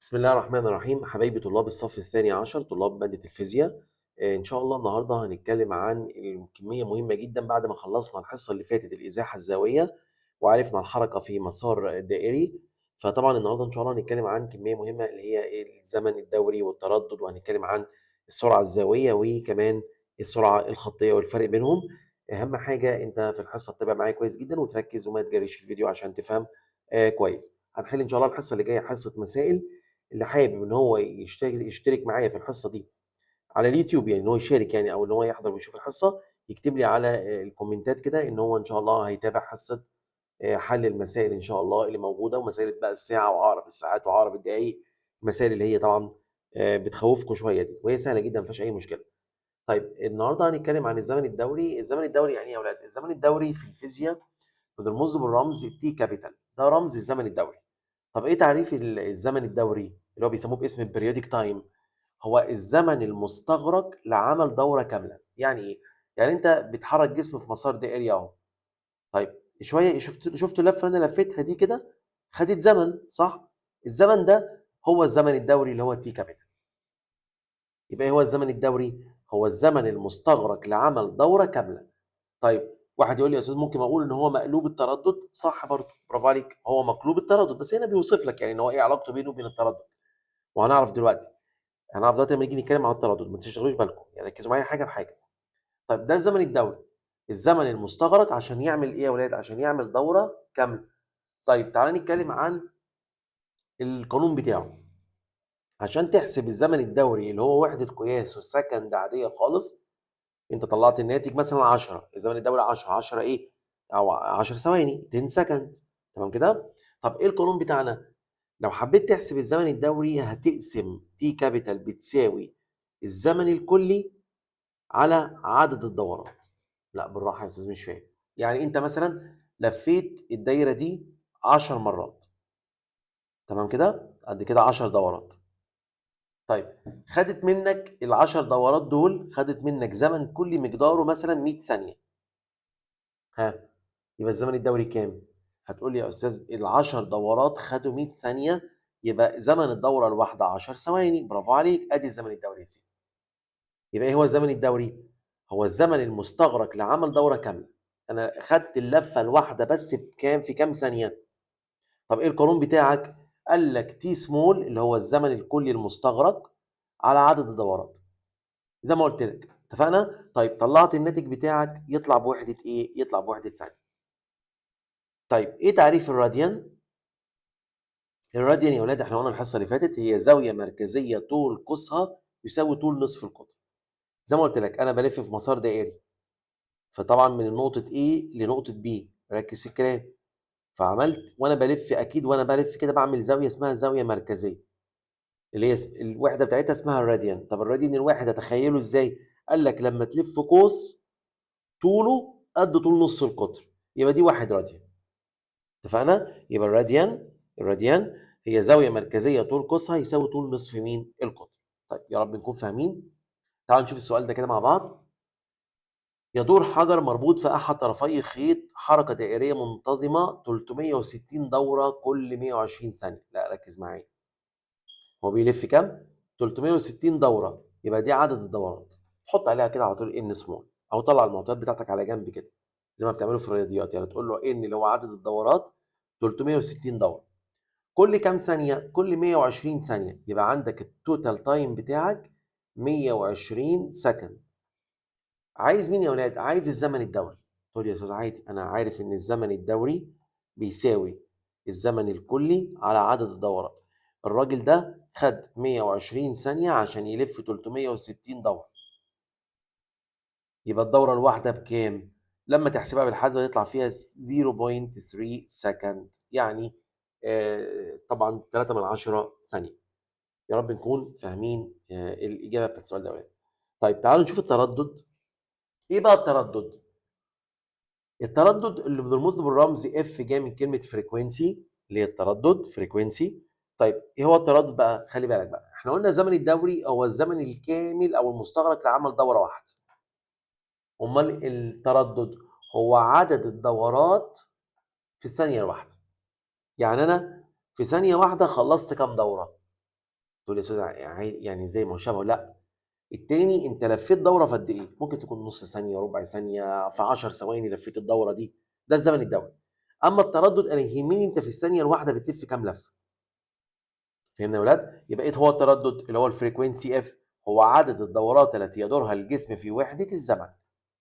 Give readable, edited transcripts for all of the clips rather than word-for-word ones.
بسم الله الرحمن الرحيم حبايبي طلاب الصف الثاني عشر طلاب مادة الفيزياء. إن شاء الله النهاردة هنتكلم عن الكمية مهمة جدا بعد ما خلصنا الحصة اللي فاتت الإزاحة الزاوية وعرفنا الحركة في مسار دائري. فطبعا النهاردة إن شاء الله هنتكلم عن كمية مهمة اللي هي الزمن الدوري والتردد، وهنتكلم عن السرعة الزاوية وكمان السرعة الخطية والفرق بينهم. أهم حاجة أنت في الحصة تتابع معايا كويس جدا وتركز وما تجريش الفيديو عشان تفهم كويس. هنحل إن شاء الله الحصة اللي جاية حصة مسائل. اللي حابب ان هو يشترك معايا في الحصه دي على اليوتيوب، يعني ان هو يشارك يعني او ان هو يحضر ويشوف الحصه، يكتب لي على الكومنتات كده ان هو ان شاء الله هيتابع حصه حل المسائل ان شاء الله اللي موجوده، ومسائل بقى الساعه وعقرب الساعات وعقرب الدقائق، المسائل اللي هي طبعا بتخوفكم شويه دي، وهي سهله جدا ما فيهاش اي مشكله. طيب النهارده هنتكلم عن الزمن الدوري. الزمن الدوري يعني ايه يا اولاد؟ الزمن الدوري في الفيزياء بنرمز له بالرمز تي كابيتال، ده رمز الزمن الدوري. طب ايه تعريف الزمن الدوري اللي هو بيسموه باسم البريودك تايم؟ هو الزمن المستغرق لعمل دورة كاملة. يعني ايه؟ يعني انت بتحرك جسم في مسار دائري اهو. طيب شوية شفت اللفة اللي انا لفيتها دي كده، خدت زمن صح؟ الزمن ده هو الزمن الدوري اللي هو تي كابيتال. يبقى ايه هو الزمن الدوري؟ هو الزمن المستغرق لعمل دورة كاملة. طيب واحد يقول لي يا استاذ ممكن اقول ان هو مقلوب التردد؟ صح برضه، برافو عليك، هو مقلوب التردد، بس هنا بيوصف لك يعني ان هو ايه علاقته بينه وبين التردد. وهنعرف دلوقتي، هنعرف دلوقتي لما نيجي نتكلم عن التردد، ما تشغلوش بالكم يعني، ركزوا معايا حاجه بحاجه. طيب ده الزمن الدوري، الزمن المستغرق عشان يعمل ايه يا ولاد؟ عشان يعمل دوره كامله. طيب تعالى نتكلم عن القانون بتاعه. عشان تحسب الزمن الدوري اللي هو وحده قياس والسكند عاديه خالص، انت طلعت الناتج مثلا 10، الزمن الدوري 10 ايه؟ او 10 ثواني 10 سكند، تمام كده؟ طب ايه القانون بتاعنا؟ لو حبيت تحسب الزمن الدوري هتقسم تي كابيتال بتساوي الزمن الكلي على عدد الدورات. لا بالراحه يا استاذ مش فاهم. يعني انت مثلا لفيت الدايره دي 10 مرات، تمام كده؟ قد كده 10 دورات. طيب خدت منك ال10 دورات دول، خدت منك زمن كلي مقداره مثلا 100 ثانيه. ها، يبقى الزمن الدوري كام؟ هتقول لي يا استاذ ال10 دورات خدوا 100 ثانيه، يبقى زمن الدوره الواحده 10 ثواني. برافو عليك، ادي الزمن الدوري يا سيدي. يبقى ايه هو الزمن الدوري؟ هو الزمن المستغرق لعمل دوره كامله. انا خدت اللفه الواحده بس بكام؟ في كام ثانيه؟ طب ايه القانون بتاعك؟ قال لك تي سمول اللي هو الزمن الكلي المستغرق على عدد الدورات، زي ما قلت لك. اتفقنا؟ طيب طلعت الناتج بتاعك يطلع بوحده ايه؟ يطلع بوحده ثانيه. طيب ايه تعريف الراديان؟ الراديان يا ولاد احنا قلنا الحصه اللي فاتت هي زاويه مركزيه طول قوسها يساوي طول نصف القطر. زي ما قلت لك انا بلف في مسار دائري، فطبعا من نقطه A لنقطه B، ركز في الكلام. فعملت وانا بلف، اكيد وانا بلف كده بعمل زاويه اسمها زاويه مركزيه، اللي هي الوحده بتاعتها اسمها الراديان. طب الراديان الواحد اتخيله ازاي؟ قال لك لما تلف قوس طوله قد طول نص القطر، يبقى دي 1 راديان. اتفقنا؟ يبقى الراديان هي زاويه مركزيه طول قوسها يساوي طول نصف مين؟ القطر. طيب يا رب نكون فاهمين. تعالوا نشوف السؤال ده كده مع بعض. يدور حجر مربوط في احد طرفي خيط حركه دائريه منتظمه 360 دوره كل 120 ثانيه. لا ركز معايا، هو بيلف كام؟ 360 دوره، يبقى دي عدد الدورات. تحط عليها كده على طول ان سمول، او طلع المعطيات بتاعتك على جنب كده زي ما بتعملوا في الرياضيات، يعني تقول له ان اللي هو عدد الدورات 360 دوره كل كام ثانيه؟ كل 120 ثانيه، يبقى عندك التوتال تايم بتاعك 120 سكند. عايز مين يا ولاد؟ عايز الزمن الدوري. تقول لي يا استاذ عادي، انا عارف ان الزمن الدوري بيساوي الزمن الكلي على عدد الدورات. الراجل ده خد 120 ثانية عشان يلف 360 دورة، يبقى الدورة الواحدة بكام؟ لما تحسبها بالحاسبة يطلع فيها 0.3 سكند، يعني طبعا 3 من 10 ثانية. يا رب نكون فاهمين الإجابة بتاعت السؤال ده يا ولاد. طيب تعالوا نشوف التردد. ايه بقى التردد؟ التردد اللي بنرمز له بالرمز اف جاي من كلمه فريكوينسي، اللي هي التردد فريكوينسي. طيب ايه هو التردد بقى؟ خلي بالك بقى، احنا قلنا الزمن الدوري هو الزمن الكامل او المستغرق لعمل دوره واحده. امال التردد هو عدد الدورات في الثانيه الواحده. يعني انا في ثانيه واحده خلصت كام دوره؟ تقول لي يا استاذ يعني ازاي ما هو شبهه؟ لا، التاني انت لفيت دوره في قد ايه؟ ممكن تكون نص ثانيه، ربع ثانيه، في 10 ثواني لفيت الدوره دي، ده الزمن الدوري. اما التردد انا يهمني انت في الثانيه الواحده بتلف كام لفه. فهمنا يا ولاد؟ يبقى ايه هو التردد؟ اللي هو الفريكوينسي اف، هو عدد الدورات التي يدورها الجسم في وحده الزمن.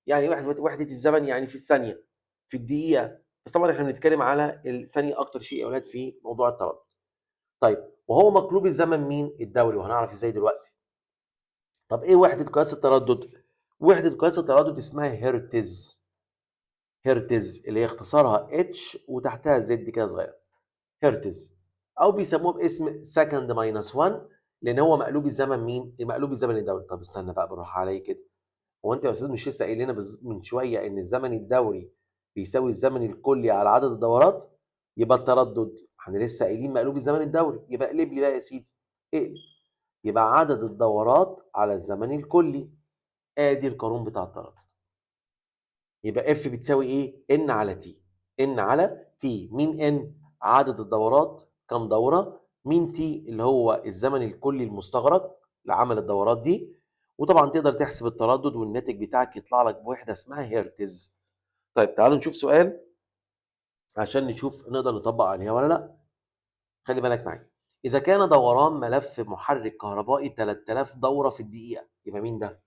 يعني وحده الزمن يعني في الثانيه، في الدقيقه، بس طبعا احنا بنتكلم على الثانيه اكتر شيء يا ولاد في موضوع التردد. طيب وهو مقلوب الزمن مين؟ الدوري، وهنعرف ازاي دلوقتي. طب ايه وحده قياس التردد؟ وحده قياس التردد اسمها هرتز. هرتز اللي هي اختصارها اتش وتحتها زد كده صغير، هرتز. او بيسموه باسم سكند ماينس 1، لان هو مقلوب الزمن مين؟ مقلوب الزمن الدوري. طب استنى بقى بالراحه عليا كده، هو انت يا استاذ مش لسه قايل لنا من شويه ان الزمن الدوري بيساوي الزمن الكلي على عدد الدورات؟ يبقى التردد احنا لسه قايلين مقلوب الزمن الدوري، يبقى اقلب لي بقى يا سيدي، اقلب. يبقى عدد الدورات على الزمن الكلي، ادي القانون بتاع التردد. يبقى اف بتساوي ايه؟ ان على تي. ان على تي، مين ان؟ عدد الدورات، كم دوره. مين تي؟ اللي هو الزمن الكلي المستغرق لعمل الدورات دي. وطبعا تقدر تحسب التردد والناتج بتاعك يطلع لك بوحده اسمها هرتز. طيب تعالوا نشوف سؤال عشان نشوف نقدر نطبق عليها ولا لا. خلي بالك معايا، اذا كان دوران ملف محرك كهربائي 3000 دوره في الدقيقه، يبقى مين ده؟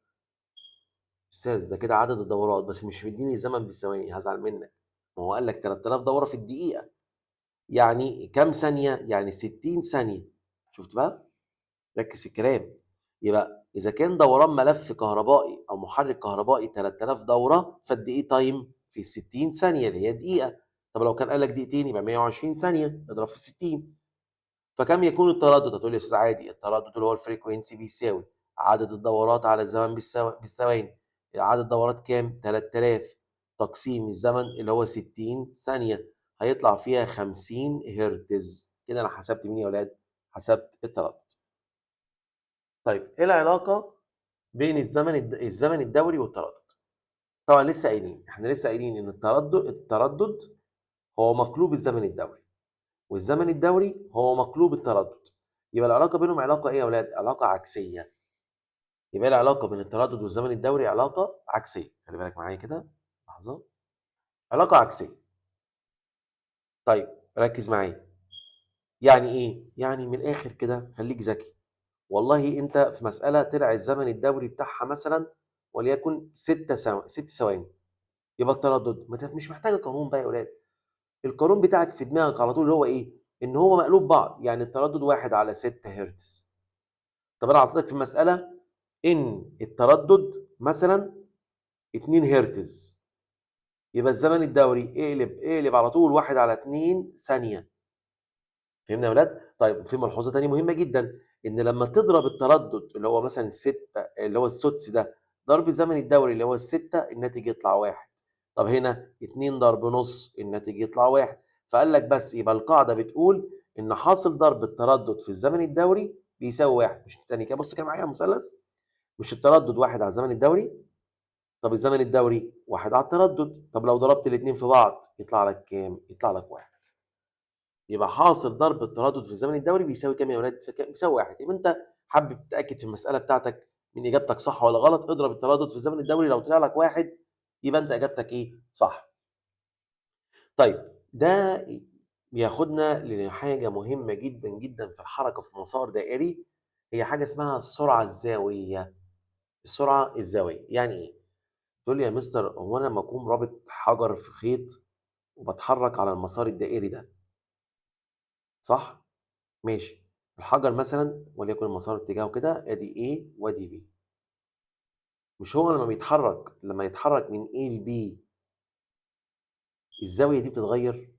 استاذ ده كده عدد الدورات بس مش مديني الزمن بالثواني، هزعل منك. ما هو قال لك 3000 دوره في الدقيقه، يعني كام ثانيه؟ يعني 60 ثانيه. شفت بقى؟ ركز في الكلام. يبقى اذا كان دوران ملف كهربائي او محرك كهربائي 3000 دوره، فقد ايه تايم في 60 ثانيه اللي هي دقيقه. طب لو كان قال لك دقيقتين يبقى 120 ثانيه اضرب في 60. فكم يكون التردد؟ هتقول لي يا استاذ عادي، التردد اللي هو الفريكوينسي بيساوي عدد الدورات على الزمن بالثواني. عدد الدورات كام؟ 3000 تقسيم الزمن اللي هو 60 ثانية، هيطلع فيها 50 هرتز. كده انا حسبت مين يا ولاد؟ حسبت التردد. طيب ايه العلاقة بين الزمن الدوري والتردد؟ طبعا احنا لسه قايلين ان التردد هو مقلوب الزمن الدوري، والزمن الدوري هو مقلوب التردد. يبقى العلاقه بينهم علاقه ايه يا اولاد؟ علاقه عكسيه. يبقى العلاقه بين التردد والزمن الدوري علاقه عكسيه. خلي بالك معايا كده لحظه، علاقه عكسيه. طيب ركز معايا، يعني ايه؟ يعني من الاخر كده خليك ذكي. والله انت في مساله طلع الزمن الدوري بتاعها مثلا وليكن 6 ثواني، يبقى التردد مش محتاجه قانون بقى يا اولاد. القانون بتاعك في دماغك على طول اللي هو ايه؟ ان هو مقلوب بعض، يعني التردد 1 على 6 هرتز. طب انا اعطيتك في المساله ان التردد مثلا 2 هرتز، يبقى الزمن الدوري اقلب على طول 1 على 2 ثانيه. فهمنا يا ولاد؟ طيب في ملحوظه ثانيه مهمه جدا، ان لما تضرب التردد اللي هو مثلا 6 اللي هو السدس ده ضرب الزمن الدوري اللي هو الستة، الناتج يطلع 1. طب هنا 2 ضرب نص، الناتج يطلع 1. فقال لك بس يبقى القاعده بتقول ان حاصل ضرب التردد في الزمن الدوري بيساوي 1. مش ثاني كده، بص كده معايا المثلث، مش التردد 1 على الزمن الدوري؟ طب الزمن الدوري 1 على التردد، طب لو ضربت الاثنين في بعض يطلع لك كام؟ يطلع لك 1. يبقى حاصل ضرب التردد في الزمن الدوري بيساوي كام يا ولاد؟ بيساوي 1. يبقى انت حابب تتاكد في المساله بتاعتك من اجابتك صح ولا غلط، اضرب التردد في الزمن الدوري، لو طلع لك 1 يبقى انت اجابتك ايه؟ صح. طيب ده بياخدنا لحاجه مهمه جدا جدا في الحركه في مسار دائري، هي حاجه اسمها السرعه الزاويه. السرعه الزاويه يعني ايه؟ تقول لي يا مستر هو انا لما اكون رابط حجر في خيط وبتحرك على المسار الدائري ده، صح؟ ماشي. الحجر مثلا وليكن المسار اتجاهه كده ادي A وادي B، مش هو لما يتحرك من A ل B الزاوية دي بتتغير؟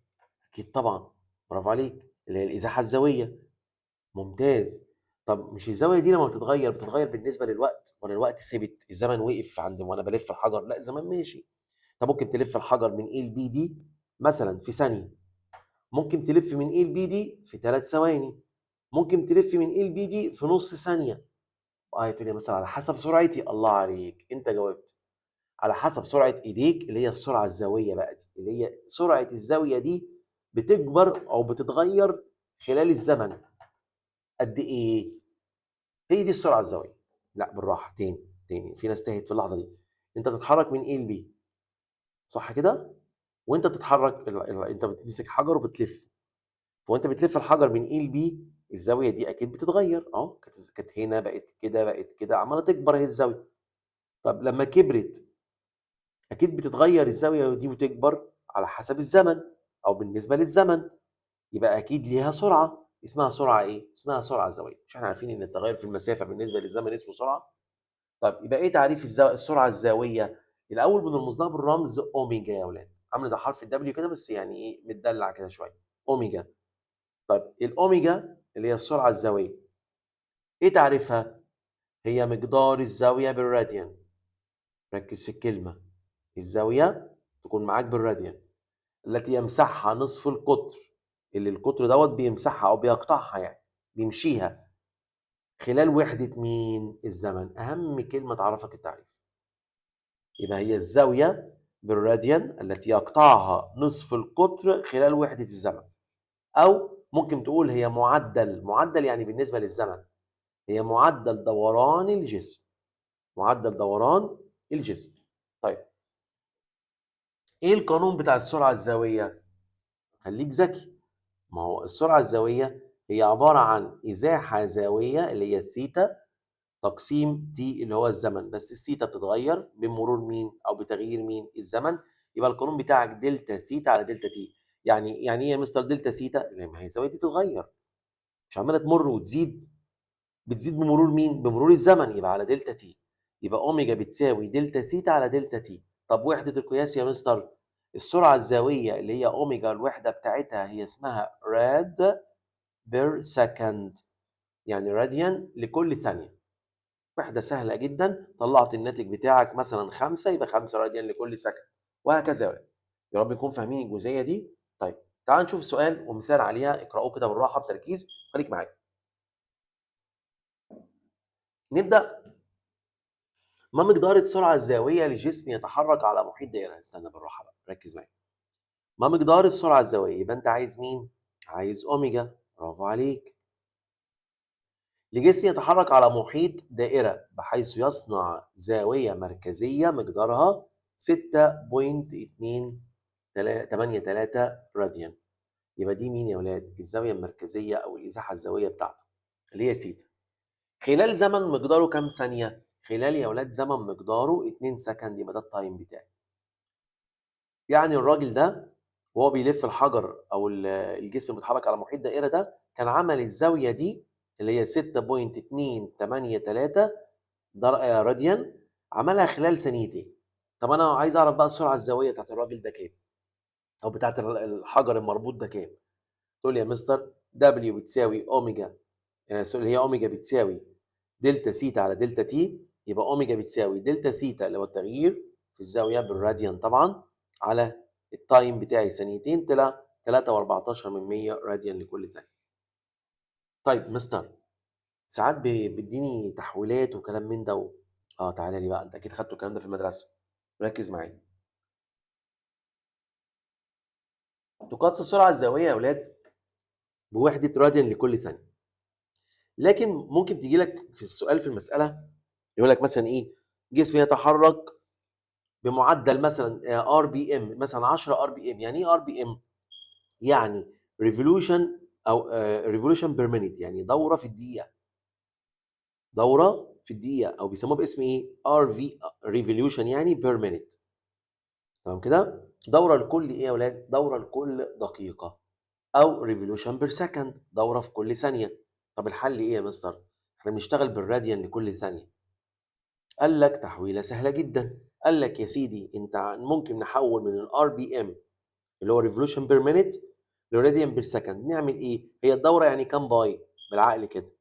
أكيد طبعا، برافو عليك، اللي هي الإزاحة الزاوية. ممتاز. طب مش الزاوية دي لما بتتغير بالنسبة للوقت، ولا الوقت ثابت؟ الزمن وقف عند وانا بلف الحجر؟ لا الزمن ماشي. طب ممكن تلف الحجر من A ل B دي مثلا في ثانية، ممكن تلف من A ل B دي في 3 ثواني، ممكن تلف من A ل B دي في نص ثانية. تقول لي مثلا على حسب سرعتي. الله عليك، انت جاوبت. على حسب سرعة ايديك اللي هي السرعة الزاوية بقى دي، اللي هي سرعة الزاوية دي بتكبر او بتتغير خلال الزمن قد ايه؟ هي دي السرعه الزاويه. لا بالراحه، تاني في ناس تهت في اللحظه دي. انت بتتحرك من A ل B، صح كده؟ وانت بتتحرك انت بتمسك حجر وبتلف، فوانت بتلف الحجر من A ل B الزاويه دي اكيد بتتغير. كانت هنا بقت كده، بقت كده، عماله تكبر هي الزاويه. طب لما كبرت اكيد بتتغير الزاويه دي وتكبر على حسب الزمن او بالنسبه للزمن. يبقى اكيد ليها سرعه، اسمها سرعه ايه؟ اسمها سرعه زاويه. مش احنا عارفين ان التغير في المسافه بالنسبه للزمن اسمه سرعه؟ طب يبقى ايه تعريف السرعه الزاويه؟ الاول بنرمز لها بالرمز اوميجا يا اولاد، عامله زي حرف الدبليو كده بس يعني ايه متدلع كده شويه، اوميجا. طب الاوميجا اللي هي السرعه الزاويه، ايه تعريفها؟ هي مقدار الزاويه بالراديان. ركز في الكلمه، الزاويه تكون معاك بالراديان التي يمسحها نصف القطر، اللي القطر دوت بيمسحها او بيقطعها يعني بيمشيها خلال وحدة مين؟ الزمن. أهم كلمة تعرفك التعريف. يبقى هي الزاوية بالراديان التي يقطعها نصف القطر خلال وحدة الزمن، أو ممكن تقول هي معدل يعني بالنسبة للزمن، هي معدل دوران الجسم. معدل دوران الجسم. طيب إيه القانون بتاع السرعة الزاوية؟ خليك ذكي. ما هو السرعة الزاوية هي عبارة عن إزاحة زاوية اللي هي الثيتا تقسيم تي اللي هو الزمن، بس الثيتا بتتغير بمرور مين او بتغيير مين؟ الزمن. يبقى القانون بتاعك دلتا ثيتا على دلتا تي. يعني ايه يا مستر دلتا ثيتا؟ ما هي الزاويه دي بتتغير، مش عماله تمر وتزيد، بتزيد بمرور مين؟ بمرور الزمن، يبقى على دلتا تي. يبقى اوميجا بتساوي دلتا ثيتا على دلتا تي. طب وحده القياس يا مستر؟ السرعه الزاويه اللي هي اوميجا الوحده بتاعتها هي اسمها راد بير سكند، يعني راديان لكل ثانيه. وحدة سهلة جدا، طلعت الناتج بتاعك مثلا 5، يبقى 5 راديان لكل سكند، وهكذا يا ولاد. يا رب يكون فاهمين الجزئية دي. طيب تعال نشوف سؤال ومثال عليها، اقرأوه كده بالراحة بتركيز، خليك معايا. نبدأ. ما مقدار السرعة الزاوية لجسم يتحرك على محيط دائرة؟ استنى بالراحة بقى، ركز معايا. ما مقدار السرعة الزاوية؟ يبقى أنت عايز مين؟ عايز أوميجا، برافو عليك. لجسم يتحرك على محيط دائرة بحيث يصنع زاوية مركزية مقدارها 6.283 راديان. يبقى دي مين يا ولاد؟ الزاوية المركزية أو الإزاحة الزاوية بتاعته اللي هي ثيتا. خلال زمن مقداره كام ثانية؟ خلال يا ولاد زمن مقداره 2 سكند، يبقى ده التايم بتاعي. يعني الراجل ده وهو بيلف الحجر أو الجسم اللي بيتحرك على محيط دائرة ده كان عمل الزاوية دي اللي هي 6.283 راديان، عملها خلال ثانيتين. طب انا عايز اعرف بقى السرعه الزاويه بتاعت الراجل ده كام، او بتاعت الحجر المربوط ده كام؟ تقول لي يا مستر دبليو بتساوي اوميجا، سوري، هي اوميجا بتساوي دلتا سيتا على دلتا تي. يبقى اوميجا بتساوي دلتا ثيتا اللي هو التغيير في الزاويه بالراديان طبعا، على التايم بتاعي ثانيتين، طلع 3.14 من 100 راديان لكل ثانيه. طيب مستر ساعات بيديني تحويلات وكلام من ده تعالى لي بقى، انت اكيد خدتوا الكلام ده في المدرسه، ركز معايا. تقاس السرعه الزاويه يا اولاد بوحده راديان لكل ثانيه، لكن ممكن تيجي لك في السؤال في المساله يقول لك مثلا ايه؟ جسم يتحرك بمعدل مثلا ار بي ام، مثلا 10 ار بي ام. يعني ايه ار بي ام؟ يعني ريفولوشن او ريفولوشن بير مينيت، يعني دوره في الدقيقه، دوره في الدقيقه، او بيسموها باسم ايه؟ ار في ريفولوشن يعني بير مينيت. تمام كده؟ دوره لكل ايه يا اولاد؟ دوره لكل دقيقه، او ريفولوشن بير سكند، دوره في كل ثانيه. طب الحل ايه يا مستر؟ احنا بنشتغل بالراديان لكل ثانيه. قال لك تحويله سهله جدا. قال لك يا سيدي انت ممكن نحول من الار بي ام اللي هو ريفولوشن بير مينيت لراديان بير سكند. نعمل ايه؟ هي الدوره يعني كام باي؟ بالعقل كده،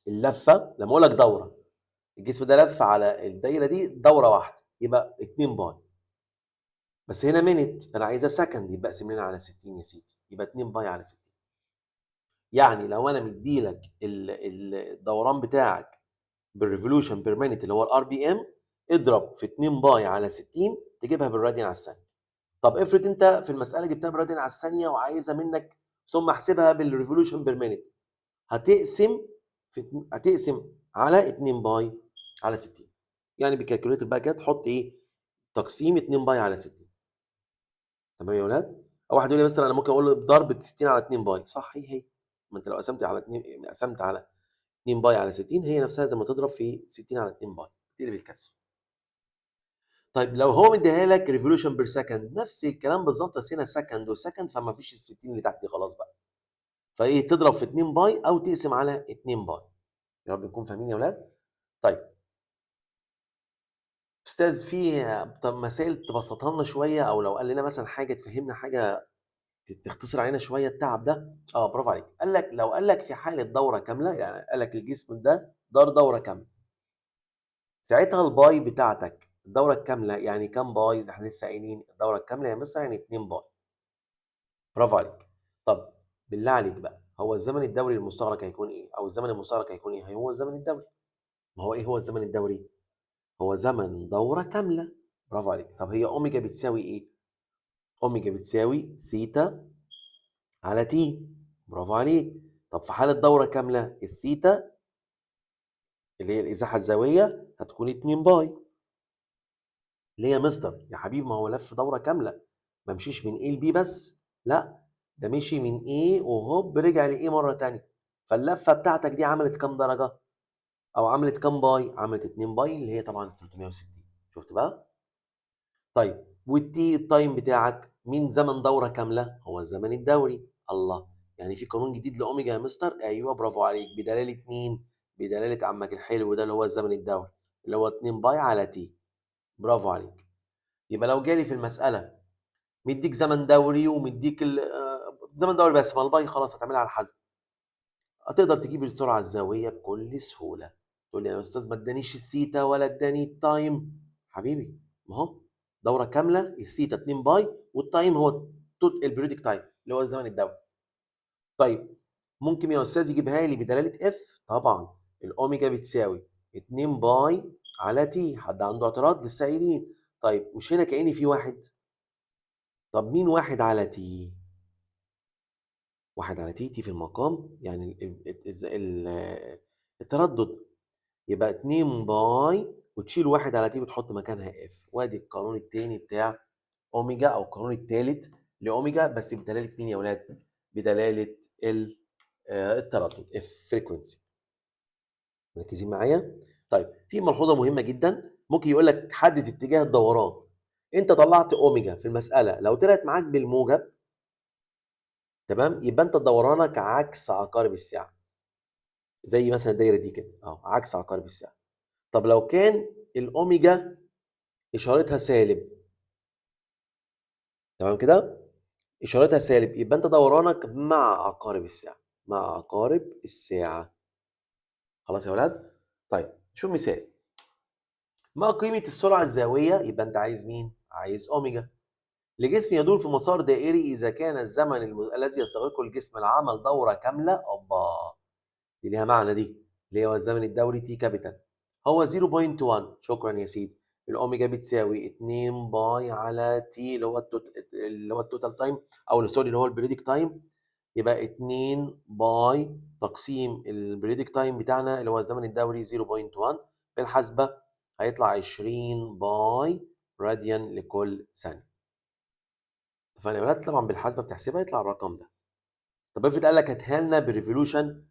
اللفه لما اقول لك دوره، الجسم ده لف على الدايره دي دوره واحده يبقى 2 باي. بس هنا مينيت انا عايزها سكند، يبقى اقسم لنا على 60 يا سيدي، يبقى 2 باي على 60. يعني لو انا مديلك الدوران بتاعك بالريفولوشن بير مينيت اللي هو الار بي ام، اضرب في 2 باي على 60 تجيبها بالراديان على الثانيه. طب افرض انت في المساله جبتها بالراديان على الثانيه وعايزها منك ثم احسبها بالريفولوشن بير مينيت، هتقسم هتقسم على 2 باي على 60. يعني بالكالكوليتر بقى كده تحط ايه؟ تقسيم 2 باي على 60. تمام يا ولاد؟ او واحد يقول لي مثلا انا ممكن اقول له ضرب 60 على 2 باي، صح، هي ما انت لو قسمت على 2 باي على 60 هي نفسها زي ما تضرب في 60 على 2 باي، تقلب الكسر. طيب لو هو مديها لك ريفولوشن بير سكند، نفس الكلام بالظبط، بس هنا سكند وسكند، فما فيش ال 60 اللي تحت دي خلاص بقى. فايه، تضرب في 2 باي او تقسم على 2 باي. يا رب نكون فاهمين يا ولاد. طيب استاذ، في طب مسائل تبسطها لنا شويه، او لو قال لنا مثلا حاجه تفهمنا حاجه تختصر علينا شويه التعب ده. برافو عليك. قال لك لو قال لك في حاله دوره كامله، يعني قال لك الجسم ده دار دوره كامله، ساعتها الباي بتاعتك الدوره الكامله يعني كام باي؟ احنا لسه قايلين الدوره الكامله يعني مثلا يعني 2 باي. برافو عليك. طب بالله عليك بقى، هو الزمن الدوري المستغرق هيكون ايه؟ او الزمن المستغرق هيكون ايه؟ هو الزمن الدوري. ما هو ايه هو الزمن الدوري؟ هو زمن دوره كامله. برافو عليك. طب هي اوميجا بتساوي ايه؟ اوميجا بتساوي ثيتا على تي. برافو عليك. طب في حالة دورة كاملة الثيتا اللي هي الإزاحة الزاوية هتكون 2 باي. ليه يا مستر؟ يا حبيبي ما هو لف دورة كاملة، ما مشيش من A ل B بس، لا، ده مشي من A وهوب رجع ل A مرة تانية. فاللفة بتاعتك دي عملت كام درجة؟ أو عملت كام باي؟ عملت 2 باي اللي هي طبعا 360. شفت بقى؟ طيب والتي التايم بتاعك مين زمن دورة كاملة؟ هو الزمن الدوري. الله، يعني في قانون جديد لأوميجا يا مستر؟ أيوه برافو عليك. بدلالة مين؟ بدلالة عمك الحلو ده اللي هو الزمن الدوري، اللي هو 2 باي على تي. برافو عليك. يبقى لو جالي في المسألة مديك زمن دوري ومديك زمن دوري بس، ما الباي خلاص هتعملها على الحسب، هتقدر تجيب السرعة الزاوية بكل سهولة. تقول لي يا أستاذ ما ادانيش الثيتا ولا اداني التايم. حبيبي ما هو دورة كاملة، الثيتا 2 باي والتايم هو البريودك تايم اللي هو الزمن الدوري. طيب ممكن يا أستاذ يجيبها لي بدلالة اف؟ طبعا. الأوميجا بتساوي 2 باي على تي. حد عنده اعتراض؟ لسه قايلين. طيب مش هنا كأني في واحد؟ طب مين واحد على تي؟ واحد على تي، تي في المقام يعني التردد. يبقى 2 باي وتشيل واحد على تي وتحط مكانها اف. وادي القانون التاني بتاع اوميجا، او القانون التالت لاوميجا، بس بدلاله مين يا ولاد؟ بدلاله التردد اف فريكونسي. مركزين معايا؟ طيب في ملحوظه مهمه جدا، ممكن يقول لك حدد اتجاه الدوران. انت طلعت اوميجا في المساله، لو طلعت معاك بالموجب تمام يبقى انت دورانك عكس عقارب الساعه، زي مثلا الدايره دي كده عكس عقارب الساعه. طب لو كان الاوميجا اشارتها سالب، تمام كده، اشارتها سالب، يبقى انت دورانك مع عقارب الساعه، مع عقارب الساعه. خلاص يا ولاد. طيب شوف مثال. ما قيمه السرعه الزاويه؟ يبقى انت عايز مين؟ عايز اوميجا. لجسم يدور في مسار دائري اذا كان الزمن الذي يستغرقه الجسم لعمل دوره كامله، اوبا، دي ليها معنى دي، اللي هو الزمن الدوري تي كابيتال، هو 0.1. شكرا يا سيدي. الاوميجا بتساوي 2 باي على تي اللي هو اللي هو التوتال تايم، او سوري اللي هو البريدك تايم. يبقى 2 باي تقسيم البريدك تايم بتاعنا اللي هو الزمن الدوري 0.1 بالحسبه هيطلع 20 باي راديان لكل ثانيه. اتفقنا يا ولاد؟ طبعا بالحسبه بتحسبها يطلع الرقم ده. طب افرض قال لك هاتها لنا بالريفولوشن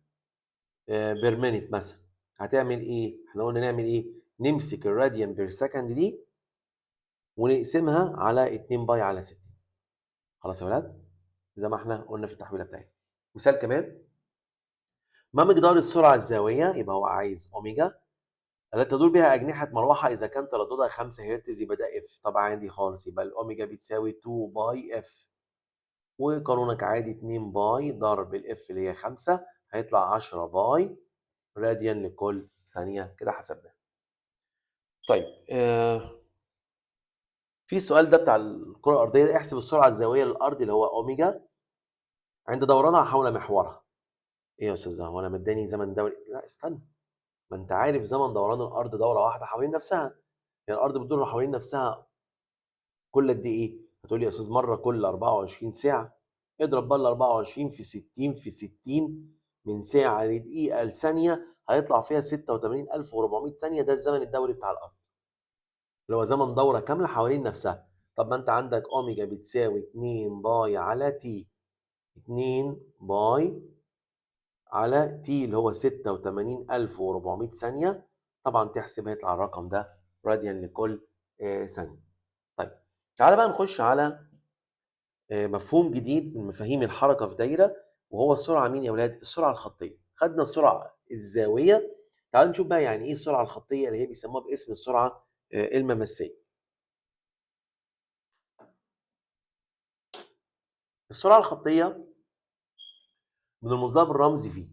بير مينيت مثلا، هتعمل ايه؟ احنا قلنا نعمل ايه؟ نمسك الراديان بير سكند دي ونقسمها على 2 باي على 60. خلاص يا ولاد؟ زي ما احنا قلنا في التحويله بتاعتنا. مثال كمان، ما مقدار السرعه الزاويه؟ يبقى هو عايز اوميجا التي تدور بها اجنحه مروحه اذا كان ترددها 5 هرتز، يبقى ده اف. طبعا عادي خالص، يبقى الاوميجا بتساوي 2 باي اف، وقانونك عادي 2 باي ضرب الاف اللي هي 5 هيطلع 10 باي راديان لكل ثانيه. كده حسبناه. طيب في السؤال ده بتاع الكرة الأرضية، احسب السرعة الزاوية للأرض اللي هو أوميجا عند دورانها حول محورها. إيه يا أستاذ، هو أنا مداني زمن دوري؟ لا استنى، ما أنت عارف زمن دوران الأرض دورة واحدة حوالين نفسها، يعني الأرض بتدور حوالين نفسها كل قد إيه؟ هتقول لي يا أستاذ مرة كل 24 ساعة. اضرب بقى ال 24 في 60 في 60 من ساعة لدقيقة لثانية، هيطلع فيها 86,400 ثانية، ده الزمن الدوري بتاع الأرض، اللي هو زمن دورة كاملة حوالين نفسها. طب ما أنت عندك أوميجا بتساوي 2 باي على تي، 2 باي على تي اللي هو 86,400 ثانية. طبعا تحسب هيطلع الرقم ده راديان لكل ثانية. طيب تعالى بقى نخش على مفهوم جديد من مفاهيم الحركة في دايرة، وهو السرعة مين يا ولاد؟ السرعة الخطية. خدنا السرعة الزاوية، تعالوا نشوف بقى يعني ايه السرعة الخطية اللي هي بيسموها باسم السرعة المماسية. السرعة الخطية بنرمز لها بالرمز في.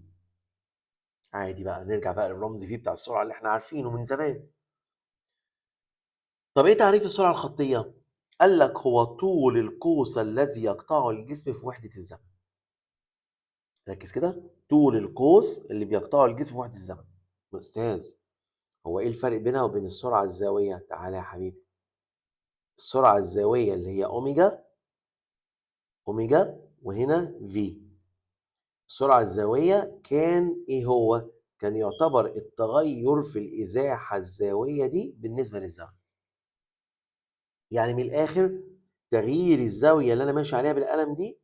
عادي بقى نرجع بقى للرمز في بتاع السرعة اللي احنا عارفينه من زمان. طب ايه تعريف السرعة الخطية؟ قال لك هو طول القوس الذي يقطعه الجسم في وحدة الزمن. ركز كده، طول القوس اللي بيقطعه الجسم في وحدة الزمن. أستاذ هو ايه الفرق بينها وبين السرعة الزاوية؟ تعالى يا حبيبي، السرعة الزاوية اللي هي أوميجا، أوميجا وهنا في. السرعة الزاوية كان ايه هو؟ كان يعتبر التغير في الإزاحة الزاوية دي بالنسبة للزمن. يعني من الآخر تغيير الزاوية اللي أنا ماشي عليها بالقلم دي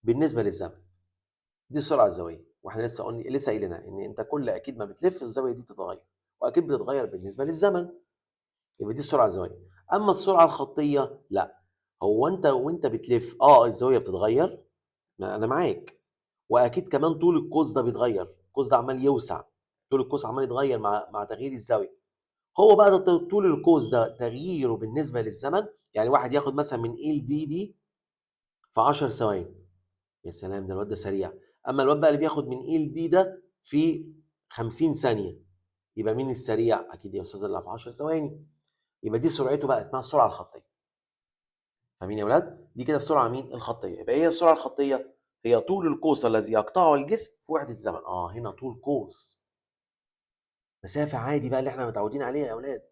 بالنسبة للزمن، دي السرعة الزاوية. واحنا لسه قايلينها ان انت كل اكيد ما بتلف الزاوية دي تتغير، واكيد بتتغير بالنسبة للزمن، يبقى دي السرعة الزاوية. اما السرعة الخطية لا، هو انت وانت بتلف الزاوية بتتغير، ما انا معاك، واكيد كمان طول القوس ده بيتغير، القوس ده عمال يوسع، طول القوس عمال يتغير مع تغيير الزاوية. هو بقى ده طول القوس ده تغييره بالنسبة للزمن، يعني واحد ياخد مثلا من ال دي في 10 ثواني، يا سلام ده الواد ده سريع. اما الواد بقى اللي بياخد من ال ده في 50 ثانيه، يبقى مين السريع؟ اكيد يا استاذ اللي في 10 ثواني. يبقى دي سرعته بقى اسمها السرعه الخطيه. فاهمين يا ولاد؟ دي كده السرعه مين؟ الخطيه. يبقى ايه السرعه الخطيه؟ هي طول القوس الذي يقطعه الجسم في وحده الزمن. هنا طول قوس، مسافه عادي بقى اللي احنا متعودين عليها يا ولاد،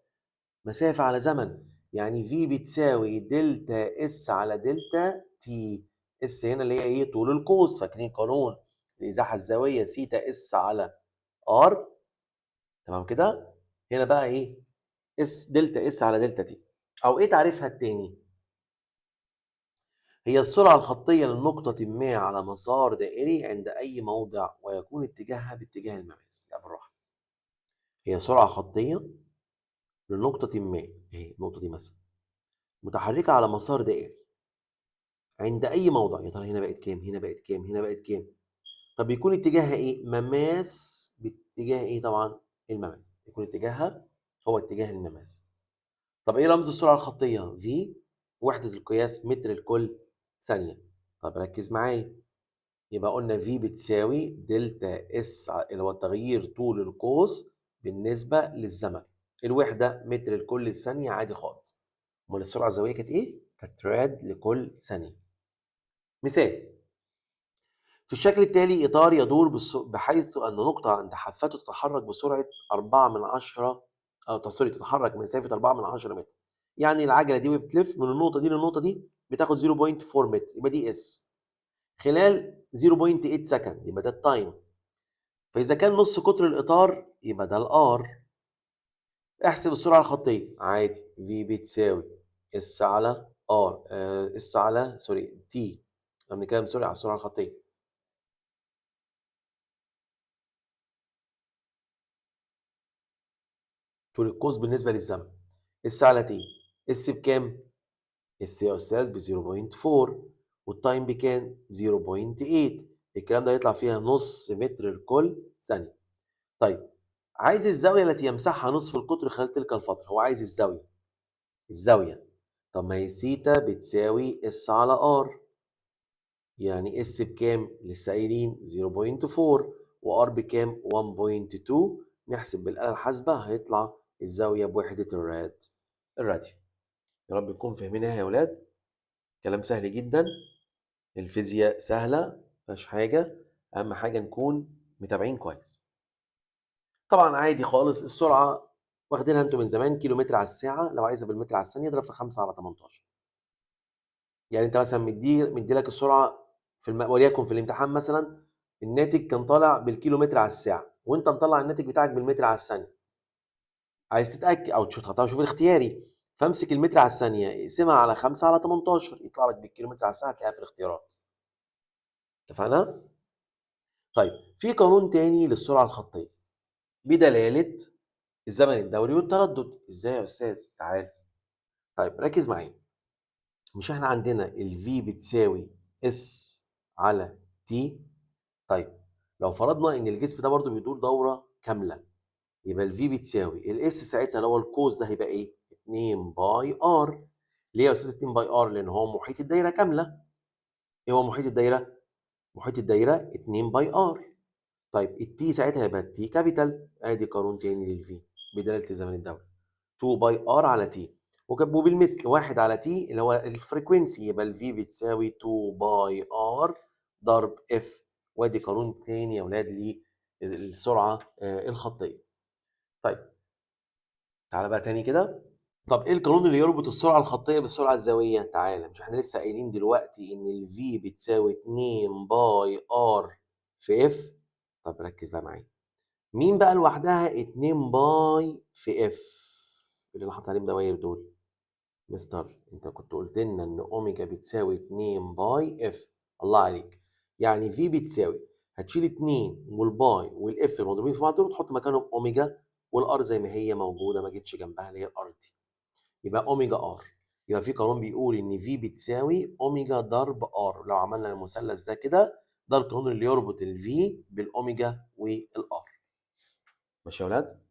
مسافه على زمن. يعني في بتساوي دلتا اس على دلتا تي. اس هنا اللي هي ايه؟ طول القوس. فاكرين قانون الازاحه الزاويه سيتا اس على ار؟ تمام كده. هنا بقى ايه؟ اس دلتا اس على دلتا تي. او ايه تعريفها التاني؟ هي السرعه الخطيه لنقطه ما على مسار دائري عند اي موضع ويكون اتجاهها باتجاه المماس. لا بالراحه، هي سرعه خطيه لنقطه ما، اهي النقطه دي مثلا متحركه على مسار دائري عند اي موضع. يا ترى هنا بقت كام؟ هنا بقت كام؟ هنا بقت كام؟ طب يكون اتجاهها ايه؟ مماس باتجاه ايه؟ طبعا المماس، يكون اتجاهها هو اتجاه المماس. طب ايه رمز السرعه الخطيه؟ في، وحده القياس متر لكل ثانيه. طب ركز معايا، يبقى قلنا في بتساوي دلتا اس اللي هو تغيير طول القوس بالنسبه للزمن، الوحده متر لكل ثانيه عادي خالص. امال السرعه الزاويه كانت ايه؟ كانت راد لكل ثانيه. مثال، في الشكل التالي إطار يدور بحيث أن نقطة عند حافته تتحرك بسرعة 4 من 10 تتحرك مسافة 4 من 10 متر. يعني العجلة دي بتلف من النقطة دي للنقطة دي بتاخد 0.4 متر، يبقى دي اس خلال 0.8 سكند، يبقى ده التايم. فإذا كان نص قطر الإطار يبقى ده الار. احسب السرعة الخطية عادي، في بتساوي اس على ار، اس على تي. احنا بنتكلم على السرعة الخطية. طول القوس بالنسبة للزمن، اس على تي. اس بكام؟ اس يا استاذ ب 0.4، والتايم بكام؟ 0.8. الكلام ده يطلع فيها نص متر لكل ثانية. طيب عايز الزاوية التي يمسحها نصف القطر خلال تلك الفترة. هو عايز الزاوية، الزاوية. طب ما هي ثيتا بتساوي اس على ار، يعني اس بكام؟ لسه قايلين 0.4، وار بكام؟ 1.2. نحسب بالآلة الحاسبة هيطلع الزاوية بوحدة الراديو. يا رب نكون فاهمينها يا ولاد. كلام سهل جدا، الفيزياء سهلة مفيهاش حاجة، أهم حاجة نكون متابعين كويس. طبعا عادي خالص السرعة واخدينها انتوا من زمان كيلومتر على الساعة، لو عايزها بالمتر على الثانية اضرب في 5 على 18. يعني انت مثلا مدي لك السرعة وليكن في الامتحان مثلا الناتج كان طالع بالكيلومتر على الساعة، وانت مطلع الناتج بتاعك بالمتر على الثانيه، عايز تتاكد او شوف الاختياري، فامسك المتر على الثانيه اقسمها على 5 على 18 يطلع لك بالكيلومتر على الساعه، هتلاقيها في الاختيارات. اتفقنا؟ طيب في قانون تاني للسرعه الخطيه بدلاله الزمن الدوري والتردد. ازاي يا استاذ؟ تعال. طيب ركز معايا. مش احنا عندنا ال V بتساوي S على T؟ طيب لو فرضنا ان الجسم ده برضو بيدور دورة كاملة، يبقى ال V بتساوي ال S ساعتها اللي هو القوس ده هيبقى ايه؟ 2 باي R. ليه يا استاذ 2 باي R؟ لان هو محيط الدايرة كاملة. ايه هو محيط الدايرة؟ محيط الدايرة 2 باي R. طيب التي ساعتها هيبقى التي كابيتال. ادي قانون تاني للفي بدلاله الزمن الدوري، 2 باي ار على تي. وبالمثل 1 على تي اللي هو الفريكونسي، يبقى الفي بتساوي 2 باي ار ضرب اف. وادي قانون تاني يا اولاد للسرعه الخطيه. طيب تعالى بقى تاني كده. طب ايه القانون اللي يربط السرعه الخطيه بالسرعه الزاويه؟ تعالى، مش احنا لسه قايلين دلوقتي ان الفي بتساوي 2 باي ار في اف؟ طب ركز بقى معايا. مين بقى لوحدها 2 باي في اف اللي انا حاطط عليهم دواير دول؟ مستر انت كنت قلت لنا ان اوميجا بتساوي 2 باي اف. الله عليك. يعني في بتساوي، هتشيل 2 والباي والاف المضروبين في بعض دول وتحط مكانهم اوميجا، والار زي ما هي موجوده ما جتش جنبها اللي هي الار دي، يبقى اوميجا ار. يبقى في قانون بيقول ان في بتساوي اوميجا ضرب ار. لو عملنا المثلث ده كده، ده القانون اللي يربط الفي بالاوميجا والار. ماشي يا ولاد؟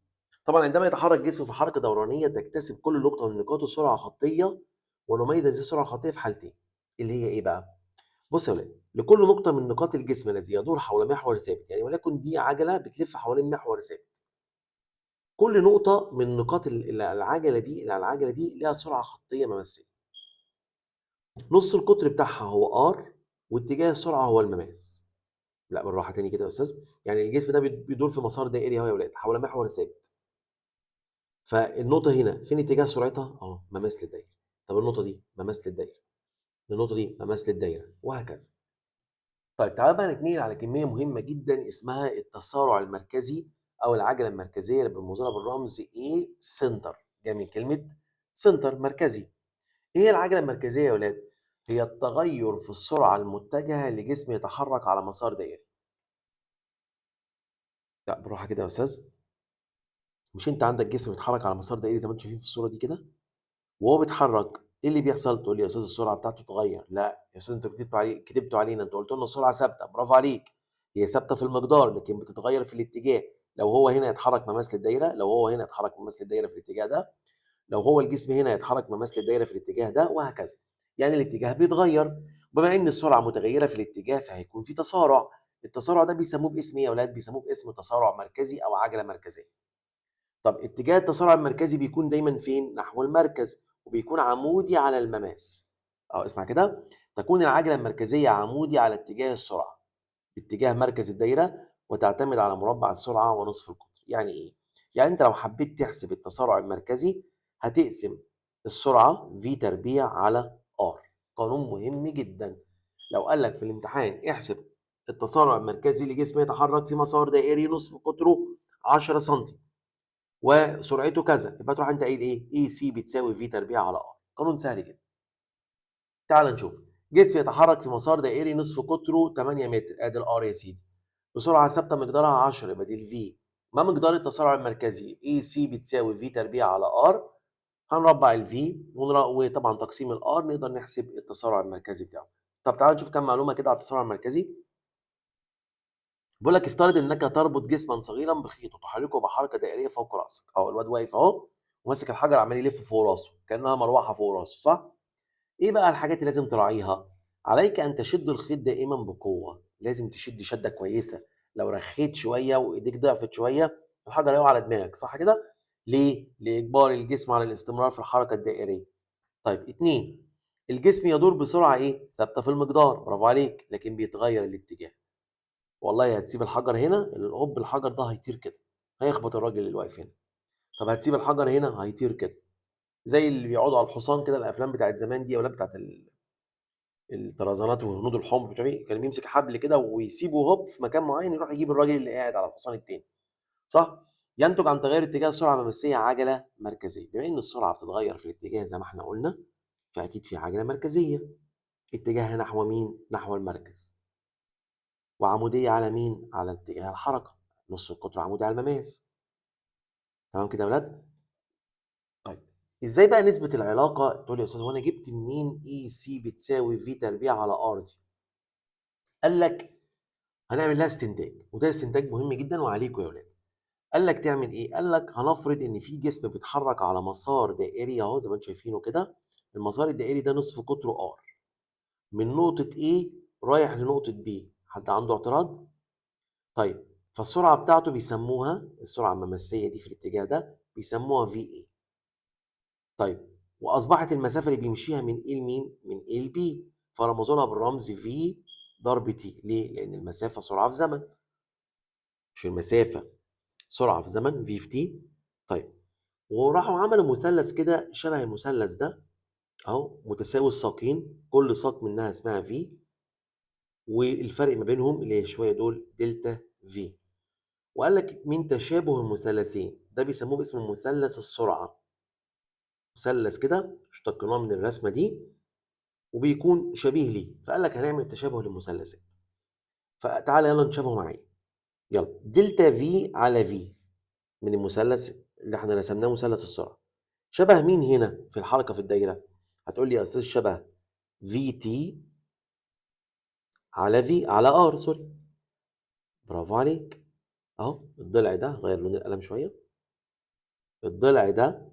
طبعا عندما يتحرك جسم في حركه دورانيه تكتسب كل نقطه من نقاطه سرعه خطيه، ونميز هذه السرعه الخطيه في حالتين، اللي هي ايه بقى؟ بص يا ولاد، لكل نقطه من نقاط الجسم الذي يدور حول محور ثابت، يعني وليكن دي عجله بتلف حوالين محور ثابت، كل نقطه من نقاط العجله دي لها سرعه خطيه مماثله. نص القطر بتاعها هو ار، واتجاه السرعه هو المماس. لا بالراحه تاني كده يا استاذ. يعني الجسم ده بيدور في مسار دائري اهو يا ولاد حول محور ثابت، فالنقطة هنا فين اتجاه سرعتها؟ مماس للدايرة. طب النقطة دي مماس للدايرة، النقطة دي مماس للدايرة، وهكذا. طيب تعالى بقى نتنقل على كمية مهمة جدا اسمها التسارع المركزي أو العجلة المركزية اللي بنرمزها بالرمز A سنتر، جاي من كلمة سنتر مركزي. إيه هي العجلة المركزية يا ولاد؟ هي التغير في السرعة المتجهة لجسم يتحرك على مسار دائري. لا بالراحة كده يا أستاذ. مش أنت عندك جسم بيتحرك على مسار دائري زي ما أنتم شايفين في الصورة دي كده؟ وهو بيتحرك ايه اللي بيحصل؟ تقول لي يا استاذ السرعه بتاعته اتغير. لا يا استاذ، انتوا كتبتوا علينا، انتوا قلتوا لنا السرعه ثابته. برافو عليك، هي ثابته في المقدار لكن بتتغير في الاتجاه. لو هو هنا يتحرك مماس للدايره، لو هو هنا يتحرك مماس للدايره في الاتجاه ده، لو هو الجسم هنا يتحرك مماس للدايره في الاتجاه ده، وهكذا. يعني الاتجاه بيتغير. بما ان السرعه متغيره في الاتجاه فهيكون في تسارع. التسارع ده بيسموه باسم ايه يا اولاد؟ بيسموه باسم تسارع مركزي او عجله مركزيه. طب اتجاه التسارع المركزي بيكون دايما فين؟ نحو المركز، وبيكون عمودي على المماس. اسمع كده. تكون العجلة المركزية عمودي على اتجاه السرعة باتجاه مركز الدايرة، وتعتمد على مربع السرعة ونصف القطر. يعني ايه؟ يعني انت لو حبيت تحسب التسارع المركزي هتقسم السرعة V تربيع على R. قانون مهم جدا. لو قال لك في الامتحان احسب التسارع المركزي لجسم يتحرك في مسار دائري نصف قطره 10 سم وسرعته كذا، يبقى تروح انت قايل ايه؟ اي سي بتساوي في تربيع على ار. قانون سهل جدا. تعال نشوف. جسم يتحرك في مسار دائري نصف قطره 8 متر، ادي الار يا سيدي، بسرعه ثابته مقدارها 10، يبقى دي الفي. ما مقدار التسارع المركزي؟ اي سي بتساوي في تربيع على ار. هنربع الفي وطبعا تقسيم الار نقدر نحسب التسارع المركزي بتاعه. طب تعال نشوف كم معلومه كده على التسارع المركزي. بيقول لك افترض انك تربط جسما صغيرا بخيط وتحركه بحركه دائريه فوق راسك. الواد واقف اهو وماسك الحجر عمال يلف فوق راسه كانها مروحه فوق راسه، صح؟ ايه بقى الحاجات اللي لازم تراعيها؟ عليك ان تشد الخيط دائما بقوه، لازم تشد شده كويسه. لو رخيت شويه وايديك ضعفت شويه الحجر هيقع على دماغك، صح كده؟ ليه؟ لاجبار الجسم على الاستمرار في الحركه الدائريه. طيب اتنين، الجسم يدور بسرعه ايه؟ ثابته في المقدار، برافو عليك، لكن بيتغير الاتجاه. والله هتسيب الحجر هنا القب الحجر ده هيطير كده، هيخبط الراجل اللي واقف هنا. طب هتسيب الحجر هنا هيطير كده، زي اللي بيقعدوا على الحصان كده، الافلام بتاعت زمان دي، ولا بتاعت الطرزانات والهنود الحمر، مش عارف ايه، كان بيمسك حبل كده ويسيبه هوب في مكان معين يروح يجيب الراجل اللي قاعد على الحصان التاني. صح؟ ينتج عن تغير اتجاه السرعة المماسية عجلة مركزية. بما إن السرعة بتتغير في الاتجاه زي ما احنا قلنا، فأكيد في عجلة مركزية اتجاهها نحو مين؟ نحو المركز. وعمودية على مين؟ على اتجاه الحركة، نص القطر عمودي على المماس. تمام كده يا ولاد؟ طيب ازاي بقى نثبت العلاقة؟ تقول لي يا أستاذ وأنا جبت منين إي سي بتساوي في تربيع على آر دي؟ قال لك هنعمل لها استنتاج، وده استنتاج مهم جدا وعليكم يا ولاد. قال لك تعمل ايه؟ قال لك هنفرض ان في جسم بيتحرك على مسار دائري اهو زي ما انتم شايفينه كده. المسار الدائري ده نصف قطره ار، من نقطة A رايح لنقطة B. حد عنده اعتراض؟ طيب فالسرعة بتاعته بيسموها، السرعة المماسية دي في الاتجاه ده بيسموها VA. طيب واصبحت المسافة اللي بيمشيها من A لمين؟ من A ل B، فرمزوا لها بالرمز V ضرب T. ليه؟ لأن المسافة سرعة في زمن. مش المسافة سرعة في زمن V في T. طيب وراحوا عملوا مثلث كده شبه المثلث ده اهو، متساوي الساقين، كل ساق منها اسمها في، والفرق ما بينهم اللي هي شويه دول دلتا في. وقال لك من تشابه المثلثين ده بيسموه باسم مثلث السرعه. مثلث كده اشتقناه من الرسمه دي وبيكون شبيه ليه، فقال لك هنعمل تشابه للمثلثات. فتعالى يلا نشابهه معايا. يلا دلتا في على في من المثلث اللي احنا رسمناه مثلث السرعه شبه مين هنا في الحركه في الدايره؟ هتقول لي يا استاذ شبه في تي على في على ار، سوري. برافو عليك. اهو الضلع ده غير لون القلم شويه، الضلع ده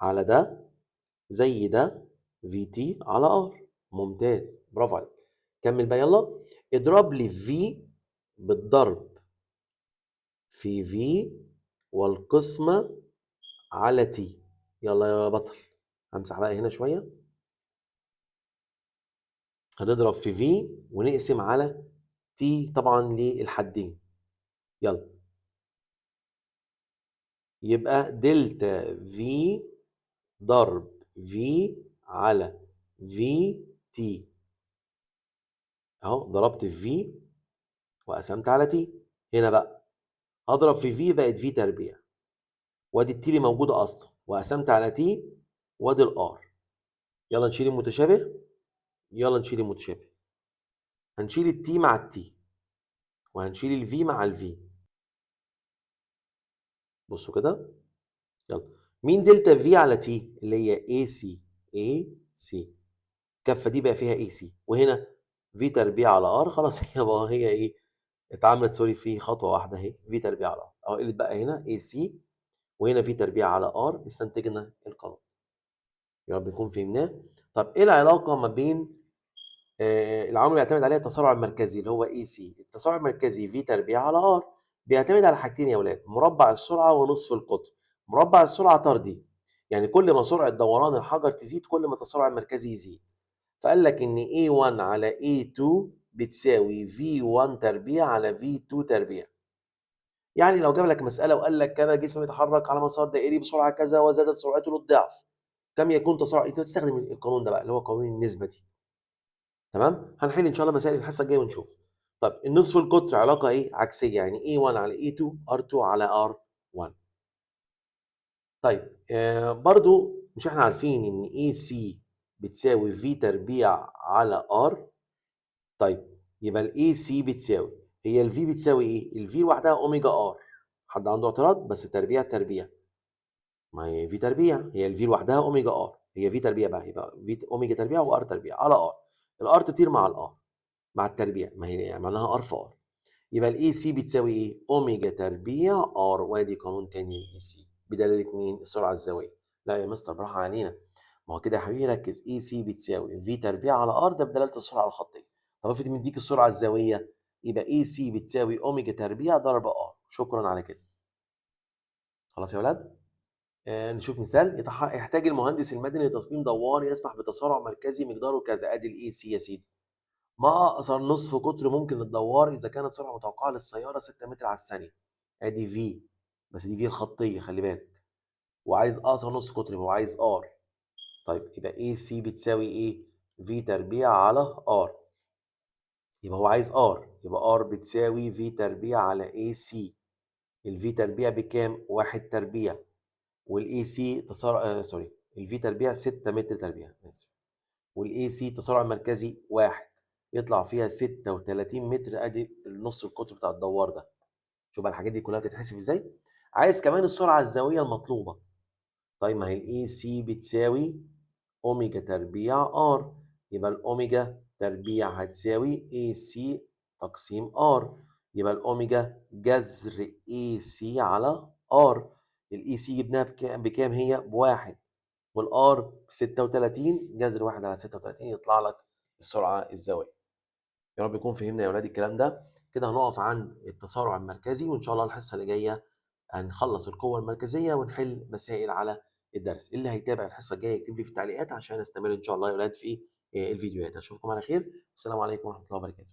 على ده زي ده في تي على ار. ممتاز، برافو عليك. كمل بقى يلا. اضرب لي في بالضرب في في والقسمه على تي. يلا يا بطل. همسح بقى هنا شويه. هنضرب في في ونقسم على تي طبعا للحدين. يلا يبقى دلتا في ضرب في على في تي. اهو ضربت في في وقسمت على تي. هنا بقى هضرب في في بقت في تربيع، وادي التي اللي موجوده اصلا، وقسمت على تي، وادي الار. يلا نشيل المتشابه. يلا نشيل المتشابه. هنشيل التي مع التي، وهنشيل الفي مع الفي. بصوا كده. يلا مين دلتا في على تي؟ اللي هي اي سي. اي سي الكفه دي بقى فيها اي سي، وهنا في تربيع على ار. خلاص هي بقى هي ايه اتعملت، سوري، في خطوه واحده اهي، في تربيع على ار اهو. قلت بقى هنا اي سي وهنا في تربيع على ار. استنتجنا القانون. يا رب نكون فهمناه. طب ايه العلاقه ما بين العامل اللي بيعتمد عليها التسارع المركزي اللي هو اي سي؟ التسارع المركزي في تربيع على ار بيعتمد على حاجتين يا ولاد: مربع السرعه ونصف القطر. مربع السرعه طردي، يعني كل ما سرعه دوران الحجر تزيد كل ما التسارع المركزي يزيد. فقال لك ان A1 على A2 بتساوي V1 تربيع على V2 تربيع. يعني لو جاب لك مسألة وقال لك كان جسم بيتحرك على مسار دائري بسرعة كذا وزادت سرعته للضعف، كم يكون تسارع؟ انت بتستخدم القانون ده بقى اللي هو قانون النسبة دي. تمام؟ هنحل ان شاء الله مسائل الحصة الجاية ونشوف. طب النصف القطر علاقة ايه؟ عكسية، يعني A1 على A2 R2 على R1. طيب برضو مش احنا عارفين ان AC بتساوي V تربيع على R؟ طيب يبقى الاي سي بتساوي، هي الفي بتساوي ايه؟ الفي لوحدها اوميجا ار. حد عنده اعتراض؟ بس تربيع تربيع. ما هي في تربيع، هي الفي لوحدها اوميجا ار، هي في تربيع بقى، يبقى في اوميجا تربيع وار تربيع على ار. الار تطير مع الار مع التربيع، ما هي يعني معناها ار في ار. يبقى الاي سي بتساوي ايه؟ اوميجا تربيع ار. وادي قانون تاني للاي سي بدلاله مين؟ السرعه الزاويه. لا يا مستر براحه علينا. ما هو كده يا حبيبي ركز، اي سي بتساوي في تربيع على ار، ده بدلاله السرعه الخطيه. طب افرض مديك السرعه الزاويه، يبقى اي سي بتساوي اوميجا تربيع ضرب ار. شكرا على كده. خلاص يا ولاد. نشوف مثال. يحتاج المهندس المدني لتصميم دوار يسمح بتسارع مركزي مقداره كذا. ادي الاي سي يا سيدي. ما اقصر نصف قطر ممكن للدوار اذا كانت سرعه متوقعه للسياره 6 متر على الثانيه. ادي في، بس دي في الخطيه خلي بالك. وعايز اقصر نص قطر يبقى عايز ار. طيب يبقى اي سي بتساوي ايه؟ في تربيع على ار. يبقى هو عايز ار، يبقى ار بتساوي في تربيع على اي سي. الفي تربيع بكام؟ 1 تربيع، والاي سي تسارع سوري، الفي تربيع 6 متر تربيع، اسف. والاي سي تسارع مركزي 1، يطلع فيها 36 متر. ادي النص القطر بتاع الدوار ده. شوف بقى الحاجات دي كلها بتتحسب ازاي. عايز كمان السرعه الزاويه المطلوبه. طيب ما هي الاي سي بتساوي اوميجا تربيع ار، يبقى الاوميجا تربيع هتساوي اي سي تقسيم ار، يبقى الاوميجا جذر اي سي على ار. الاي سي جبناها بكام؟ هي بواحد، والار ب 36، جذر واحد على 36 يطلع لك السرعه الزاويه. يا رب يكون فهمنا يا ولاد الكلام ده. كده هنقف عند التسارع المركزي، وان شاء الله الحصه اللي جايه هنخلص القوة المركزية ونحل مسائل على الدرس. اللي هيتابع الحصة الجاية يكتب لي في التعليقات عشان استمر إن شاء الله يا ولاد في الفيديوهات. أشوفكم على خير. السلام عليكم ورحمة الله وبركاته.